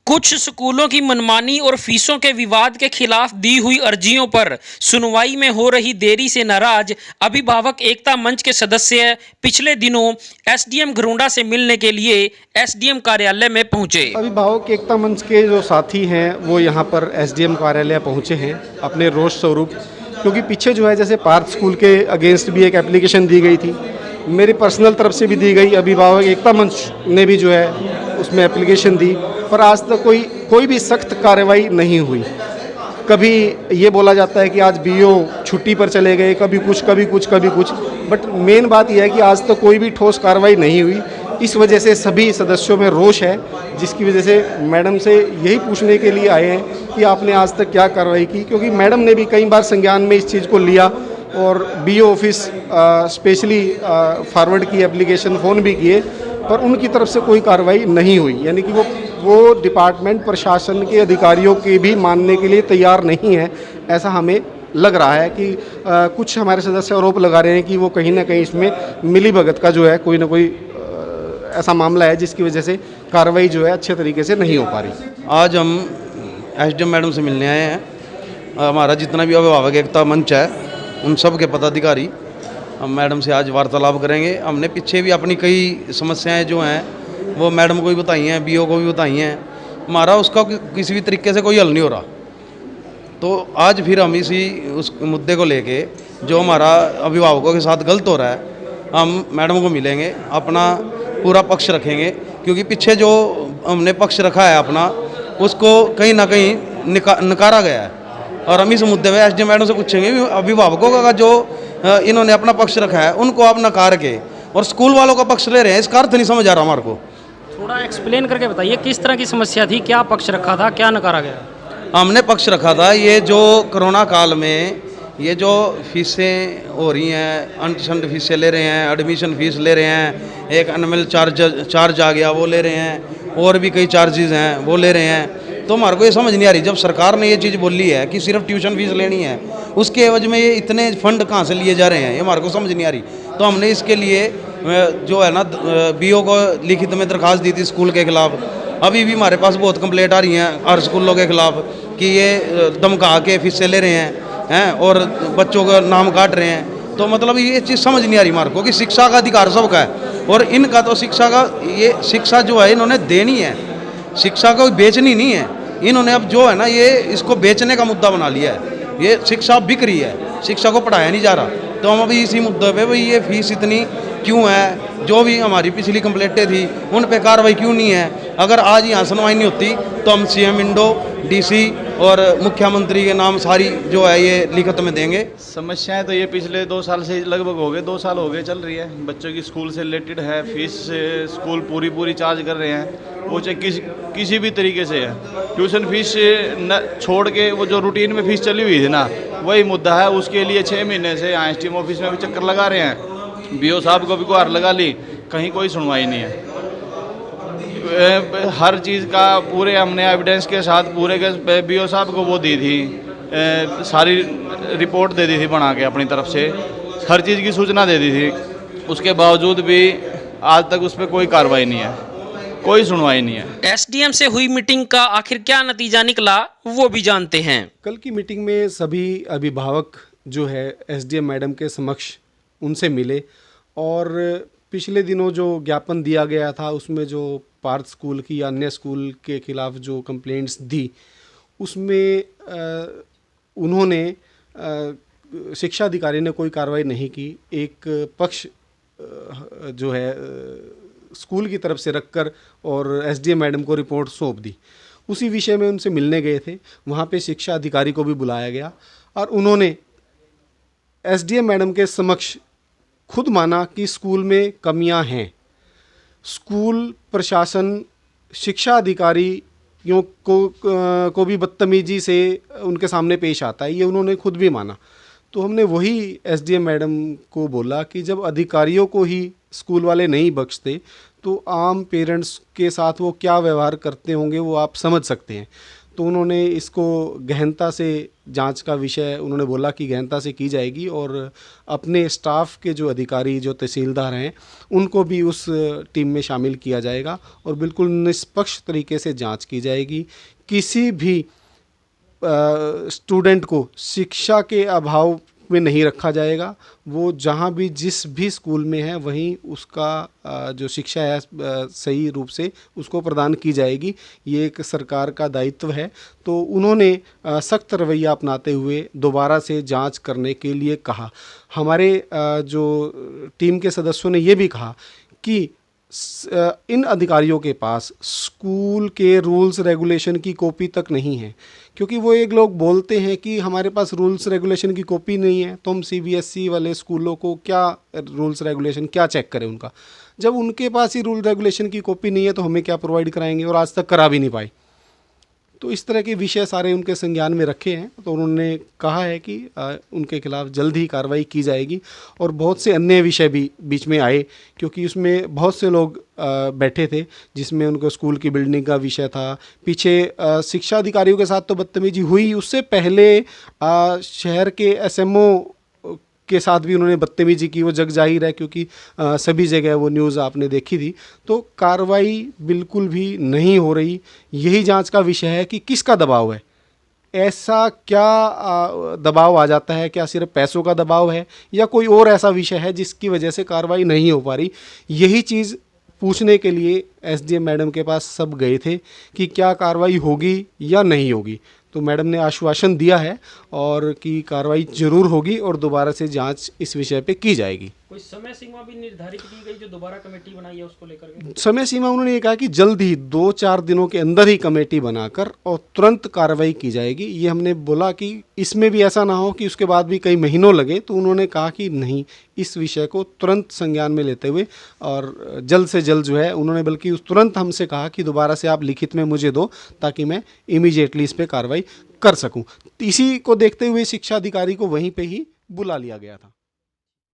कुछ स्कूलों की मनमानी और फीसों के विवाद के खिलाफ दी हुई अर्जियों पर सुनवाई में हो रही देरी से नाराज अभिभावक एकता मंच के सदस्य पिछले दिनों एसडीएम घरोंडा से मिलने के लिए एसडीएम कार्यालय में पहुंचे। अभिभावक एकता मंच के जो साथी हैं वो यहाँ पर एसडीएम कार्यालय पहुँचे हैं अपने रोष स्वरूप, क्योंकि पीछे जो है जैसे पार्थ स्कूल के अगेंस्ट भी एक एप्लीकेशन दी गई थी, मेरी पर्सनल तरफ से भी दी गई, अभिभावक एकता मंच ने भी जो है उसमें एप्लीकेशन दी, पर आज तक कोई भी सख्त कार्रवाई नहीं हुई। कभी ये बोला जाता है कि आज बीओ छुट्टी पर चले गए, कभी कुछ, बट मेन बात यह है कि आज तक कोई भी ठोस कार्रवाई नहीं हुई। इस वजह से सभी सदस्यों में रोष है, जिसकी वजह से मैडम से यही पूछने के लिए आए हैं कि आपने आज तक क्या कार्रवाई की, क्योंकि मैडम ने भी कई बार संज्ञान में इस चीज़ को लिया और बीओ ऑफिस स्पेशली फॉरवर्ड की एप्लीकेशन फ़ोन भी किए, पर उनकी तरफ से कोई कार्रवाई नहीं हुई। यानी कि वो डिपार्टमेंट प्रशासन के अधिकारियों के भी मानने के लिए तैयार नहीं है। ऐसा हमें लग रहा है कि कुछ हमारे सदस्य आरोप लगा रहे हैं कि वो कहीं ना कहीं इसमें मिलीभगत का जो है कोई ना कोई ऐसा मामला है जिसकी वजह से कार्रवाई जो है अच्छे तरीके से नहीं हो पा रही। आज हम एसडीएम मैडम से मिलने आए हैं। हमारा जितना भी अभिभावक एकता मंच है उन सब के पदाधिकारी हम मैडम से आज वार्तालाप करेंगे। हमने पीछे भी अपनी कई समस्याएं जो हैं वो मैडम को भी बताई हैं, बीओ को भी बताई हैं। हमारा उसका किसी भी तरीके से कोई हल नहीं हो रहा, तो आज फिर हम इसी उस मुद्दे को लेके जो हमारा अभिभावकों के साथ गलत हो रहा है हम मैडम को मिलेंगे, अपना पूरा पक्ष रखेंगे, क्योंकि पीछे जो हमने पक्ष रखा है अपना उसको कहीं ना कहीं नकारा गया है। और हम इस मुद्दे पे एसडीएम मैडम से पूछेंगे अभिभावकों का जो इन्होंने अपना पक्ष रखा है उनको आप नकार के और स्कूल वालों का पक्ष ले रहे हैं, इसका अर्थ नहीं समझ आ रहा हमारे को। थोड़ा एक्सप्लेन करके बताइए किस तरह की समस्या थी, क्या पक्ष रखा था, क्या नकारा गया? हमने पक्ष रखा था ये जो कोरोना काल में ये जो फीसें हो रही हैं, अनशंड फीसें ले रहे हैं, एडमिशन फीस ले रहे हैं, एक एनुअल चार्ज आ गया वो ले रहे हैं, और भी कई चार्जेस हैं वो ले रहे हैं। तो हमारे को ये समझ नहीं आ रही, जब सरकार ने ये चीज़ बोली है कि सिर्फ ट्यूशन फीस लेनी है, उसके एवज में ये इतने फंड कहाँ से लिए जा रहे हैं, ये हमारे को समझ नहीं आ रही। तो हमने इसके लिए जो है ना बीओ को लिखित में दरख्वास्त दी थी स्कूल के खिलाफ। अभी भी हमारे पास बहुत कंप्लेंट आ रही हैं हर स्कूलों के खिलाफ कि ये धमका के फीसें ले रहे हैं और बच्चों का नाम काट रहे हैं। तो मतलब ये चीज़ समझ नहीं आ रही हमारे को कि शिक्षा का अधिकार सबका है, और इनका तो शिक्षा का ये शिक्षा जो है इन्होंने देनी है, शिक्षा को बेचनी नहीं है। इन्होंने अब जो है ना ये इसको बेचने का मुद्दा बना लिया है। ये शिक्षा बिक रही है, शिक्षा को पढ़ाया नहीं जा रहा। तो हम अभी इसी मुद्दे पे भाई ये फीस इतनी क्यों है, जो भी हमारी पिछली कंप्लेंटें थी उन पे कार्रवाई क्यों नहीं है। अगर आज यहाँ सुनवाई नहीं होती तो हम सीएम इंडो, डीसी और मुख्यमंत्री के नाम सारी जो है ये लिखित में देंगे। समस्याएं तो ये पिछले 2 साल से लगभग हो गए, 2 साल हो गए चल रही है। बच्चों की स्कूल से रिलेटेड है, फीस से स्कूल पूरी चार्ज कर रहे हैं, वो चाहे किसी भी तरीके से है। ट्यूशन फीस न छोड़ के वो जो रूटीन में फीस चली हुई थी ना, वही मुद्दा है। उसके लिए 6 महीने से यहाँ एसडीएम ऑफिस में भी चक्कर लगा रहे हैं, बीओ साहब को भी गुहार लगा ली, कहीं कोई सुनवाई नहीं है। हर चीज़ का पूरे हमने एविडेंस के साथ पूरे के बीओ साहब को वो दी थी, सारी रिपोर्ट दे दी थी बना के अपनी तरफ से, हर चीज़ की सूचना दे दी थी। उसके बावजूद भी आज तक उस पर कोई कार्रवाई नहीं है, कोई सुनवाई नहीं है। एसडीएम से हुई मीटिंग का आखिर क्या नतीजा निकला वो भी जानते हैं। कल की मीटिंग में सभी अभिभावक जो है एसडीएम मैडम के समक्ष उनसे मिले, और पिछले दिनों जो ज्ञापन दिया गया था उसमें जो पार्थ स्कूल की या अन्य स्कूल के खिलाफ जो कंप्लेंट्स दी, उसमें उन्होंने शिक्षा अधिकारी ने कोई कार्रवाई नहीं की। एक पक्ष जो है स्कूल की तरफ से रखकर और एसडीएम मैडम को रिपोर्ट सौंप दी। उसी विषय में उनसे मिलने गए थे, वहाँ पे शिक्षा अधिकारी को भी बुलाया गया और उन्होंने एसडीएम मैडम के समक्ष खुद माना कि स्कूल में कमियां हैं। स्कूल प्रशासन शिक्षा अधिकारियों को भी बदतमीजी से उनके सामने पेश आता है, ये उन्होंने खुद भी माना। तो हमने वही एसडीएम मैडम को बोला कि जब अधिकारियों को ही स्कूल वाले नहीं बख्शते तो आम पेरेंट्स के साथ वो क्या व्यवहार करते होंगे वो आप समझ सकते हैं। तो उन्होंने इसको गहनता से जांच का विषय उन्होंने बोला कि गहनता से की जाएगी और अपने स्टाफ के जो अधिकारी जो तहसीलदार हैं उनको भी उस टीम में शामिल किया जाएगा और बिल्कुल निष्पक्ष तरीके से जांच की जाएगी। किसी भी स्टूडेंट को शिक्षा के अभाव में नहीं रखा जाएगा। वो जहाँ भी जिस भी स्कूल में है वहीं उसका जो शिक्षा है सही रूप से उसको प्रदान की जाएगी। ये एक सरकार का दायित्व है। तो उन्होंने सख्त रवैया अपनाते हुए दोबारा से जांच करने के लिए कहा। हमारे जो टीम के सदस्यों ने ये भी कहा कि इन अधिकारियों के पास स्कूल के रूल्स रेगुलेशन की कॉपी तक नहीं है, क्योंकि वो एक लोग बोलते हैं कि हमारे पास रूल्स रेगुलेशन की कॉपी नहीं है तो हम सीबीएसई वाले स्कूलों को क्या रूल्स रेगुलेशन क्या चेक करें उनका। जब उनके पास ही रूल रेगुलेशन की कॉपी नहीं है तो हमें क्या प्रोवाइड कराएंगे, और आज तक करा भी नहीं पाए। तो इस तरह के विषय सारे उनके संज्ञान में रखे हैं। तो उन्होंने कहा है कि उनके खिलाफ जल्द ही कार्रवाई की जाएगी। और बहुत से अन्य विषय भी बीच में आए, क्योंकि उसमें बहुत से लोग बैठे थे जिसमें उनको स्कूल की बिल्डिंग का विषय था। पीछे शिक्षा अधिकारियों के साथ तो बदतमीजी हुई, उससे पहले शहर के एसएमओ के साथ भी उन्होंने बदतमीजी की। वो जग जाहिर है, क्योंकि सभी जगह वो न्यूज़ आपने देखी थी। तो कार्रवाई बिल्कुल भी नहीं हो रही। यही जांच का विषय है कि किसका दबाव है, ऐसा क्या दबाव आ जाता है, क्या सिर्फ पैसों का दबाव है या कोई और ऐसा विषय है जिसकी वजह से कार्रवाई नहीं हो पा रही। यही चीज़ पूछने के लिए एसडीएम मैडम के पास सब गए थे कि क्या कार्रवाई होगी या नहीं होगी। तो मैडम ने आश्वासन दिया है और कि कार्रवाई जरूर होगी और दोबारा से जांच इस विषय पे की जाएगी। कोई समय सीमा भी निर्धारित की गई जो दोबारा कमेटी बनाई है उसको लेकर के? समय सीमा उन्होंने ये कहा कि जल्द ही 2-4 दिनों के अंदर ही कमेटी बनाकर और तुरंत कार्रवाई की जाएगी। ये हमने बोला कि इसमें भी ऐसा ना हो कि उसके बाद भी कई महीनों लगे। तो उन्होंने कहा कि नहीं, इस विषय को तुरंत संज्ञान में लेते हुए और जल्द से जल्द जो है उन्होंने बल्कि उस तुरंत हमसे कहा कि दोबारा से आप लिखित में मुझे दो ताकि मैं इमीडिएटली इस पर कार्रवाई कर सकूं। इसी को देखते हुए शिक्षा अधिकारी को वहीं पे ही बुला लिया गया था।